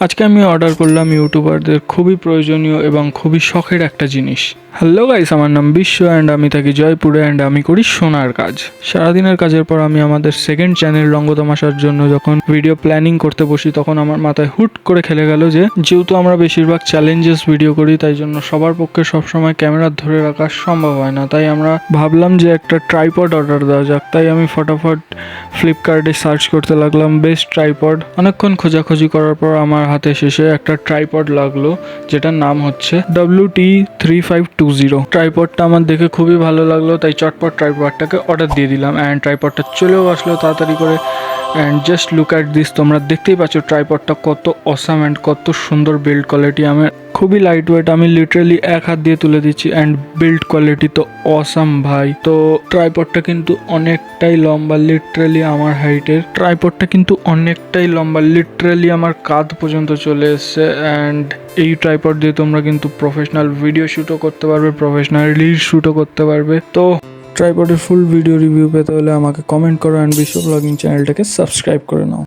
আজকে আমি অর্ডার করলাম ইউটিউবারদের খুবই প্রয়োজনীয় এবং খুবই শখের একটা জিনিস। হ্যালো গাইস, আমার নাম বিশ্ব অ্যান্ড আমি থাকি জয়পুরে অ্যান্ড আমি করি সোনার কাজ। সারাদিনের কাজের পর আমি আমাদের সেকেন্ড চ্যানেল রঙ্গ তামাশার জন্য যখন ভিডিও প্ল্যানিং করতে বসি তখন আমার মাথায় হুট করে খেলে গেল যে যেহেতু আমরা বেশিরভাগ চ্যালেঞ্জেস ভিডিও করি তাই জন্য সবার পক্ষে সবসময় ক্যামেরা ধরে রাখা সম্ভব হয় না। তাই আমরা ভাবলাম যে একটা ট্রাইপড অর্ডার দেওয়া যাক। তাই আমি ফটাফট ফ্লিপকার্টে সার্চ করতে লাগলাম বেস্ট ট্রাইপড। অনেকক্ষণ খোঁজাখুঁজি করার পর আমার হাতে শেষে একটা ট্রাইপড লাগলো যেটার নাম হচ্ছে WT3520। ট্রাইপডটা আমার দেখে খুবই ভালো লাগলো তাই চটপট ট্রাইপডটাকে অর্ডার দিয়ে দিলাম অ্যান্ড ট্রাইপডটা চলেও আসলো তাড়াতাড়ি করে। And just look at this, তোমরা দেখতেই পাচ্ছ ট্রাইপডটা কত অসাম অ্যান্ড কত সুন্দর বিল্ড কোয়ালিটি। আমার খুবই লাইট ওয়েট, আমি লিটারালি এক হাত দিয়ে তুলে দিচ্ছি অ্যান্ড বিল্ড কোয়ালিটি তো অসাম ভাই। তো ট্রাইপডটা কিন্তু অনেকটাই লম্বা, লিটারালি আমার হাইটের। ট্রাইপডটা কিন্তু অনেকটাই লম্বা, লিটারালি আমার কাঁধ পর্যন্ত চলে এসছে। অ্যান্ড এই ট্রাইপড দিয়ে তোমরা কিন্তু প্রফেশনাল ভিডিও শ্যুটও করতে পারবে, প্রফেশনাল রিল শ্যুটও করতে পারবে। তো ট্রাইপডের ফুল ভিডিও রিভিউ পেতে হলে আমাকে কমেন্ট করো অ্যান্ড বিশ্ব ব্লগিং চ্যানেলটাকে সাবস্ক্রাইব করে নাও।